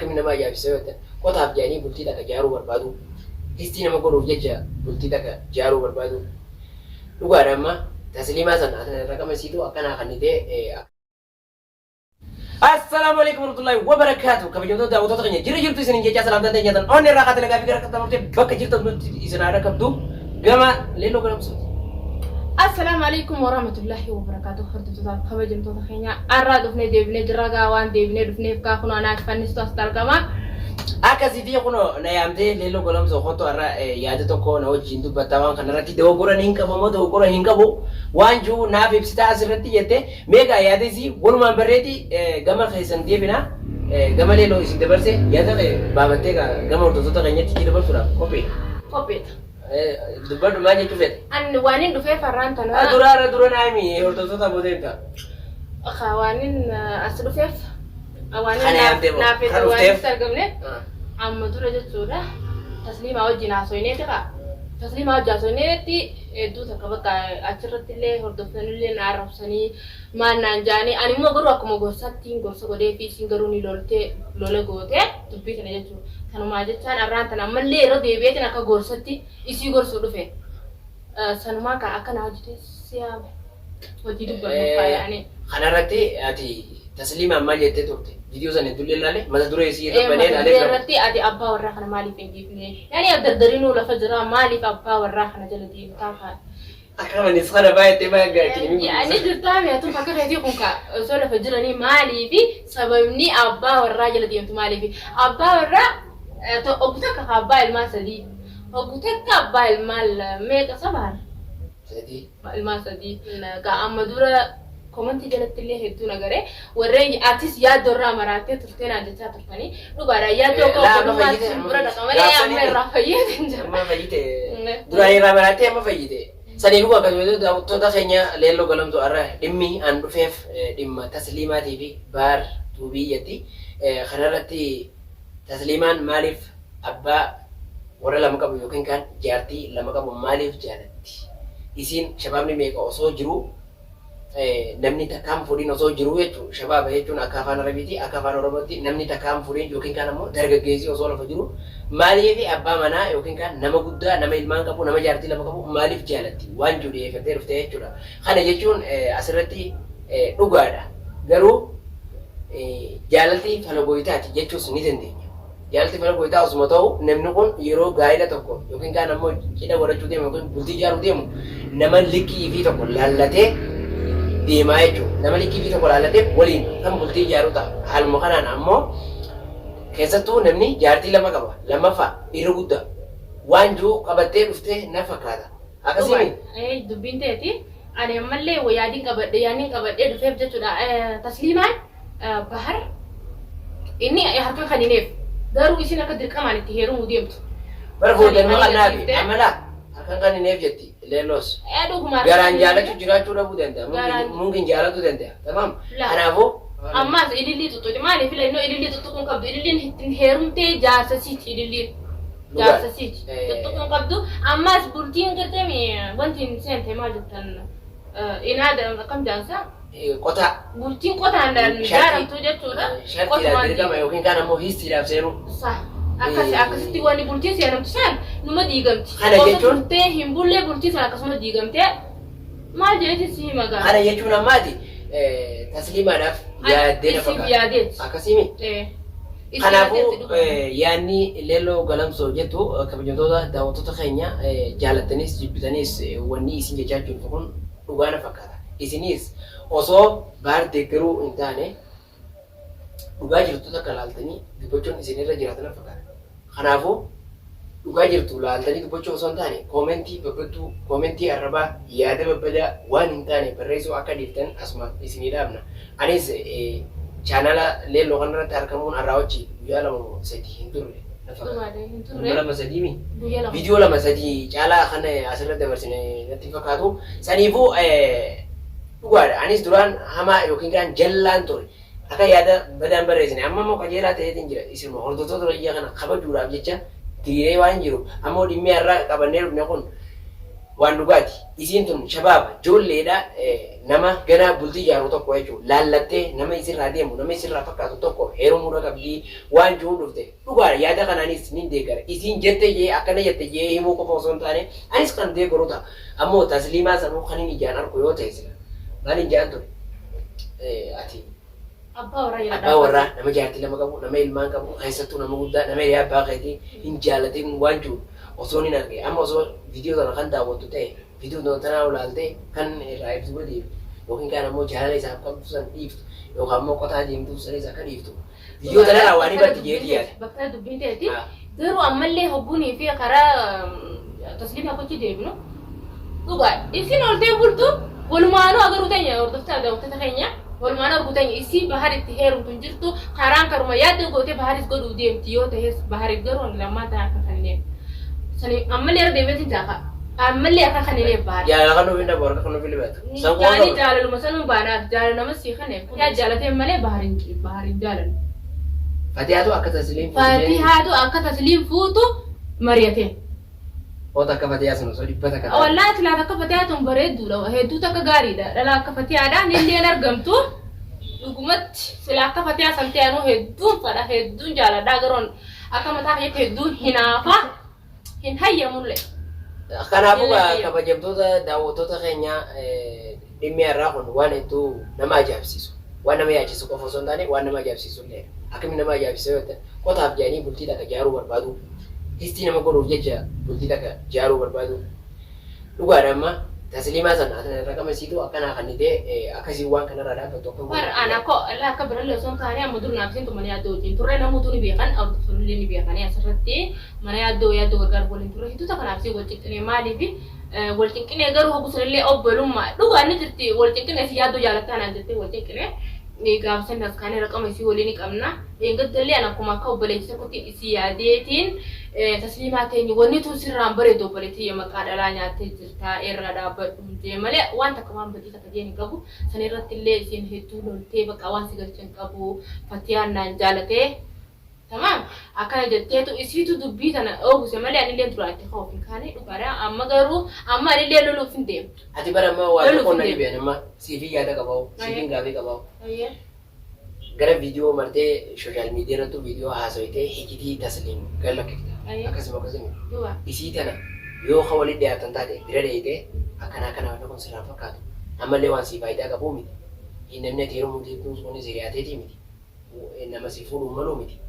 akkamiin nama ajaa'ibsiisa yoo ta'e qotaaf jedhanii bultii takka ijaaruu barbaadu. Distii nama godhuuf jecha bultii takka ijaaruu barbaadu. Dhugaadha amma tasliimaa sana raqama siituu akkanaa kan ta'e. Assalamu alaikum warahmatullahi wabarakatuh. Kabajamtoota daawwattoota keenya jirtu isin jechaa salaamtaan ta'e nyaatan onni irraa kaatee nagaa fi gara qaxxaamurtee bakka jirtan nuti isin haadha qabdu gama leelloo galamsuuti. Assalamu alaikum warahmatullahi wabarakatuh. Hordoftoota kabajamtoota keenya har'aa dhufnee deebinee jirra waan deebinee dhufneef kaa kunoo anaaf fannistu as argama. Akkasitti kunoo na yaamtee leelloo galamsoo hottoo har'a yaada tokko na wajjin dubbataa waan kanarratti dogoggora hin qabu moo dogoggora hin qabu waan jiru naaf ibsitaa asirratti jettee meeqa yaada isii walumaan barreeti gama keessan deebina gama leelloo isin dabarse yaada baabattee gama hordoftoota keenyatti dabarsuudhaaf qopheeta. Dubbadhu maal jechuu fedhe? Ani waan hin dhufee farraan tanaa. Dura naami hordoftoota boodeemta. Waan as dhufeef waan naaf argamne amma dura jechuudha. Tasliimaa wajjin haasofneeti kaa. Tasliimaa wajjin haasofneeti hedduu takka bakka achirratti illee hordoftoonni na arrabsanii maal naan jaanii ani immoo garuu akkuma gorsaatti gorsa godhee fi isin garuu ni lola gootee dubbii kana jechuudha. Kanumaa jechaan har'aan tana ammallee yeroo deebi'eetiin akka gorsatti isii gorsuu dhufe. Sanumaa kan akka na hojjete siyaama hojii dubbannu faayanii. Kanarratti ati tasliimaan maal jettee turte? Viidiyoo sana hedduu ilaalle mata duree isii irra banee ilaalee jira. Irratti ati abbaa warraa kana maaliif hin dhiifne? Yaani abdardarinuu lafa jira maaliif abbaa warraa kana jala deemtaa fa'a? Akka manis kana baay'ee baay'ee yaani dirtaa meetu fakka reetii kun ka osoo lafa jiranii maaliifi sababni abbaa warraa jala deemtu maaliifi? Abbaa warraa Ogutekka abbaa ilmaa sadii. Ogutekka abbaa ilmaa meeqa sabaan? Sadii. Ilmaa sadii. Amma dura komantii jalatti illee hedduu nagaree warreen artist yaaddoo irraa maraatee turtee naan jechaa turtanii dhugaadhaan yaaddoo akka bira dhaqa malee amma irraa fayyadee hin jiru. Amma fayyite. Duraan irraa maraatee amma fayyite. Saniifuu akkasumas daawwattoota keenya leelloo galamsoo har'a dhimmi an dhufeef dhimma tasliimaatii fi baar tuubiyyatti kanarratti tasliimaan maaliif abbaa warra lama qabu yookiin kan jaartii lama qabu maaliif jaalatti? Isiin shabaabni meeqa osoo jiru namni takkaan fuudhiin osoo jiru jechuudha. Shabaaba jechuun akka afaan Arabiitti akka afaan Oromootti namni takkaan fuudhiin yookiin kan ammoo dargaggeessi osoo lafa jiru maaliif abbaa manaa yookiin kan nama guddaa nama ilmaan qabu nama jaartii lama qabu maaliif jaalatti? Waan jiru dhiyeeffattee dhufte jechuudha. Kana jechuun asirratti dhugaadha. Garuu jaalalli fala gooyitaati jechuus ni dandeenya. Jaalati fala gooyitaa osuma ta'u namni kun yeroo gaa'ela tokko yookiin kaan ammoo cidha godhachuu deemu yookiin bultii ijaaruu deemu nama likkii fi tokko laallatee deemaa jechuudha. Nama likkii fi tokko laallatee waliin kan bultii ijaaruu ta'a. Haaluma kanaan ammoo keessattuu namni jaartii lama qaba. Lammaffaa dhiira guddaa waan jiru qabattee dhuftee na fakkaata. Akkasii dubbiin ta'eeti ani ammallee yaadiin qabadhee dhufeef jechuudha. Tasliimaan bahar inni harka kan hineef. Garuu isin akka dirqamaan itti heerumuu deemtu. Bara fuudhanii maqannaafi amala akka kan hineef jetti leelloos. Garaan jaalachuu jiraachuu dhabuu danda'a. Mungin jaalachuu danda'a. Tamam. Kanaafuu. Ammas ilillii tuttuuti maaliif illee ilillii tuttuquun qabdu ililliin ittiin heerumtee jaarsasiiti ililliin. Jaarsasiiti. Tuttuquun qabdu ammas bultiin gartami wanti hin seente maal jettan inaada akkam jaansaa? Qotaa. Bultiin qotaan jaaramtu jechuudha. Shartiidhaan dirqama yookiin kaan ammoo hiistiidhaaf seenuu. Akkasitti wanni bultiin seenamtu san numa diigamti. Kana jechuun turtee hin bullee bultiin san akkasuma diigamtee maal jeetis si magaa. Kana jechuun ammaati tasliimaadhaaf yaaddee na fakkaata. Akkasimi. Kanaafuu yaadni leelloo galamsoo jettu kabajamtoota daawwattoota keenya jaalattanis jibbitanis wanni isin jechaa jirtu kun dhugaa na fakkaata. Isinis osoo baar deeggaruu hin taane dhugaa jirtu takka laaltanii dubbachuun isinirra jiraatan fakkaata. Kanaafuu dhugaa jirtu laaltanii dubbachuu osoo hin taane koomentii babbattuu koomentii arrabaa yaada babbadaa waan hin taane barreessuu akka dhiiftan asuma isinii dhaabna. Anis chaanala leelloo kanarratti argamuun har'aa wajji guyyaa lama sadii hin turre. Lama sadii mi? Viidiyoo lama sadii caalaa kana asirratti dabarsine natti fakkaatu. Saniifuu dhugaadha. Anis duraan hamaa yookiin kan jallaan ture. Akka yaada badaan barreessine amma immoo qajeelaa ta'eetiin jira. Isin hordoftoota biyya kana kabajuudhaaf jecha diriiree waan jiru. Ammoo dhimmi har'aa qabannee dhufne kun waan dhugaati. Isiin tun shabaaba ijoolleedha nama gana bultii ijaaru tokko jechuudha. Laallattee nama isirraa deemu nama isirraa fakkaatu tokko heerumuudha qabdii waan jiruun dhufte dhugaadha yaada kanaanis ni deeggara. Isiin jette jee akkana jette jee himuu qofa osoo hin taane anis kan deeggaru ta'a. Ammoo tasliimaa sanuu kan inni ijaan argu yoo ta'e sila maal hin jaan ture ati. Abbaa warraa nama jaartii lama qabu nama ilmaan qabu keessattuu nama guddaa nama hiriyaa abbaa keetii hin jaallatin waan jiru osoo hin arge amma osoo viidiyoo kana kan daawwattu ta'e viidiyoo tanaa ulaaltee kan irraa ibsu godheef yookiin kaan ammoo jaalala isaaf qabdu san dhiiftu yookaan ammoo qotaa deemtu sanis akka dhiiftu viidiyoo tanarraa waan hibatti jeetii yaada. Bakka dubbiin ta'eeti garuu ammallee hoggunii fi karaa tasliima gochi deebinu dhugaa isin oltee bultu walumaanuu agaruu teenya hordoftaa daawwattota keenya. Walumaan arguutan isi baharitti heerumtu jirtu karaan karuma yaadda gootee baharis godhuu deemti yoo ta'es bahariif garuu lammaa ta'an akka kanneen sani ammallee irra deebiitiin taaka ammallee akka kanneen bahar jaalala kan nuuf hin dhabu harka kan nuuf hin libatu jaani jaalaluma sanuu baanaaf jaalala nama sii kaneef yaa jaalatee malee baharin jaalalu Fatihaatu akka tasliim fuutu mariyatee Ota akka Fatihaa sun osoo dhibbata kana. Wallaahi tilaata akka Fatihaa tun bareedduudha. Hedduutu akka gaariidha. Dhala akka Fatihaadhaan illee argamtu. Dhugumatti sila akka Fatihaa samteenu hedduun fadha hedduun jaaladha garoon akka mataa keetti hedduun hinaafa hin hayyamullee. Kanaafuu kabajamtoota daawwattoota keenya dhimmi irraa kun waan hedduu nama ajaa'ibsiisu. Waan nama yaachisu qofa osoo hin taane waan nama ajaa'ibsiisu illee akkamiin nama ajaa'ibsiisu yoo ta'e qotaaf jaanii bultii takka ijaaruu barbaadu. Histi nama godhuuf jecha bultii takka ijaaruu barbaadu. Dhugaadha amma tasliimaa sana raqama siituu akkanaa kan ta'e akkasii waan kanarraa dhaabbatu akka War ana ko akka birallee osoo hin taane amma dur naaf sintu mana yaaddoo wajjin turre namoota ni beekan abdullee ni beekanii asirratti mana yaaddoo gargaar waliin turre hidduuta kanaaf si wal cinqinee maaliif wal cinqinee garuu hogusanillee obbolummaa dhugaa ni jirti wal cinqinee si yaaddoo jaalattaa naan jettee wal cinqinee gaafsan as kaane raqama isii waliin qabna eeggattallee ana akkuma akka obboleessa kotti isii yaadeetiin tasliimaa teenye wanni tun sirraan bareedu obboleettii maqaa dhalaa nyaattee jirta irra dhaabbadhu jee malee waan takka waan badii takka jeen qabu san irratti illee isiin hedduu loltee bakka waan si galchan qabu Fatiyaan naan jaalatee tamam akkana jetteetu isiitu dubbii tana ooguse malee anillee duraatti hoofin kaane dhugaadha amma garuu amma anillee loluuf hin deemtu. Ati bara amma waa tokko na dhibeen amma siifii yaada qabaa'u siifiin gaafii qabaa'u. Gara viidiyoo martee sooshaal miidiyaa irratti viidiyoo haasawitee hijitii tasliim galakkifta. Akkasuma akkasuma isii tana yoo kan walitti dhiyaatan taate bira dheeyitee akkana waan kun sirraan fakkaatu ammallee waan sii faayidaa qabu miti namni ati yeroo mutii kun sunis hiriyaateetii miti nama si fuudhu maluu miti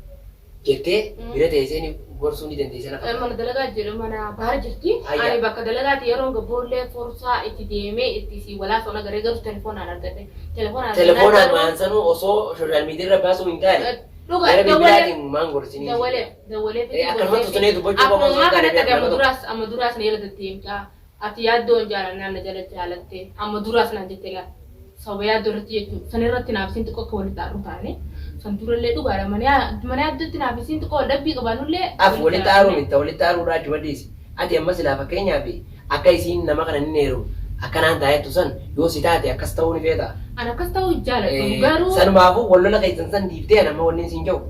jettee bira teessee gorsuu ni dandeessan akka mana dalagaa jedhu mana baara jirti ani bakka dalagaati yeroo gabboollee forsaa itti deemee itti si walaasoo nagaree garuu telefoonaan argadhe telefoonaan maansanuu osoo sooshaal miidiyaa irra baasuu hin taane Gara bibilaatiin maan gorsini. Dawalee. Akkanuma tutunee dubbachuu qofa osoo hin taane amma duraas na yaalatti deemta. Ati yaaddoon jaalannaan na jala jaalatte amma duraas naan jettee gaa sababa yaaddoo irratti jechuudha. San irratti naaf isin xiqqoo akka walitti aaru taane san durallee dhugaadha mana yaaddootti naaf isin xiqqoo dabbii qabaannullee. Walitti aaruu miti walitti aaruudhaa achi baddeessi. Ati amma silaa fakkeenyaaf akka isiin nama kana ni neeru akkanaan taa'ettu san yoo si taate akkas ta'uu ni feeta. Ana akkas ta'uu jaalladhu garuu. Sanumaafuu wallola keessan san dhiiftee nama wanni siin jiru.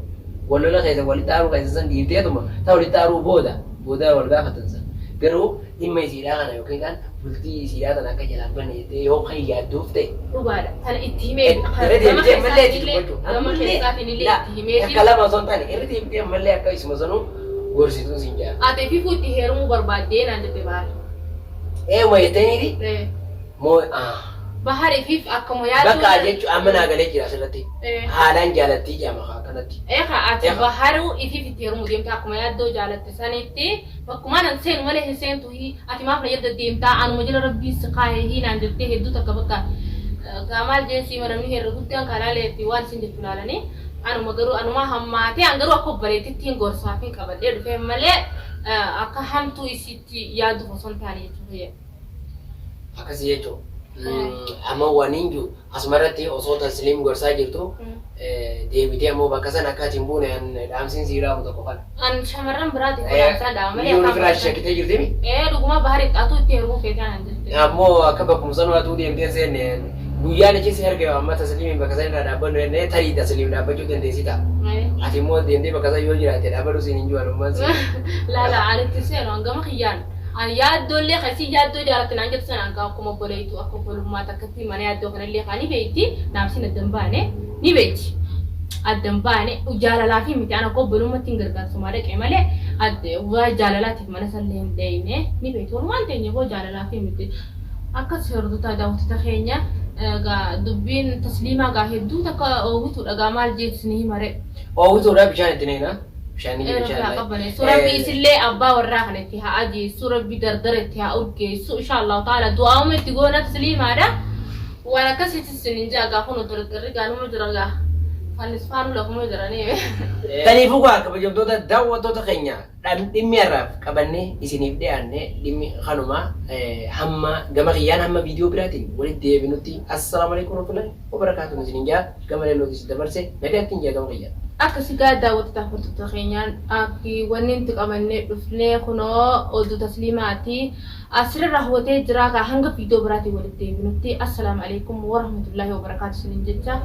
Wallola keessan walitti aaruu keessan san dhiifteetuma ta'u walitti aaruu booda wal gaafatan san. Garuu dhimma isiidhaa kana yookiin kan bultii isiidhaa kana akka jalaan banne jettee yoo kan yaadduuf ta'e. Dhugaadha. Kana itti himee. Irra deemtee ammallee itti dubbachuu. Ammallee akka lama osoo hin taane irra deemtee ammallee akka isuma sanuu gorsituun siin jira. Ati fi fuutti heerumuu barbaaddee naan jettee baara. Moo jettaniiti? Moo Bahari fi akkuma yaadu. Bakka jechuun amma naa galee jira asirratti. Haalaan jaalattii jaama kanatti. Ati baharu ifi fitti heerumuu deemta akkuma yaaddoo jaalatte sanitti bakkuma nan seenu malee hin seentu ati maaf na yadda deemtaa anuma jala rabbii si kaayee naan jettee hedduu takka bakka gaamaal jeesii maramni heerra guddaan kalaaleetti waan isin jettu laalanii anuma garuu anuma hammaatee an garuu akka obboleettitti hin gorsaa fi qabadhee dhufee malee akka hamtuu isitti yaadu osoo hin taane jechuudha. Akkasii jechuudha. Amma waniin jiru asumarratti osoo tasliim gorsaa jirtu deebitee ammoo bakka sana akka ati hin buune dhaamsiin siiraa tokko kana. An shamarran biraati dhaamsaa dhaama. Yoo ni firaa shakkitee jirtimi? Dhuguma bahari xaatu itti heerumuu feetaan an jirti. Ammoo akka bakkuma sanuu atuu deemtee seenne guyyaan achi si argama amma tasliimiin bakka sana irraa dhaabbannu jennee tarii tasliim dhaabbachuu dandeessi ta'a. Ati immoo deemtee bakka sana yoo jiraatte dhaabbadhu siin hin jiru alummaan si. Laala anitti seenu hangama kiyyaan yaaddo illee kasi yaaddo jaalatti naan jettu sanaan kaa akkuma boleetu akka bolummaa takkatti mana yaaddoo kanallee kaa ni beekti naamsin addan baane ni beekti addan baane jaalalaa fi miti ana akkoo bolummaatti hin gargaarsumaa dhaqee malee waa jaalalaatiif mana sallee hin deeyne ni beekti walumaan teenye koo jaalalaa fi miti akkas hordota daawwattoota keenya dubbiin tasliimaa gaa hedduu takka oowwituudha gaa maal jeetisni himare oowwituudha bishaan itti neena bishaan Surabbi isillee abbaa warraa kanatti haa ajeessu rabbi dardaratti haa urgeessu inshallah taala du'aa'uma itti goona tasliimaadha waan akkasitti sinin jaagaa kun dardarri gaanuma jira gaa fannisfaanu lafuma jiranii taniifuu gaa kabajamtoota daawwattoota keenya dhimmi irraaf qabannee isiniif dhiyaanne dhimmi kanuma hamma gama kiyyaan hamma viidiyoo biraatiin walitti deebinutti assalaamu alaikum warahmatullahi wabarakaatuh isinin jaa gama leellootis dabarse nagaattiin jaa gama kiyyaan akkasi gaa daawwattoota hordoftoota keenyaan akki wanni itti qabannee dhufnee kunoo oduu tasliimaati asirra hawwatee jira gaa hanga viidiyoo biraatiin walitti deebinutti assalaamu alaikum warahmatullahi wabarakaatuh isinin jecha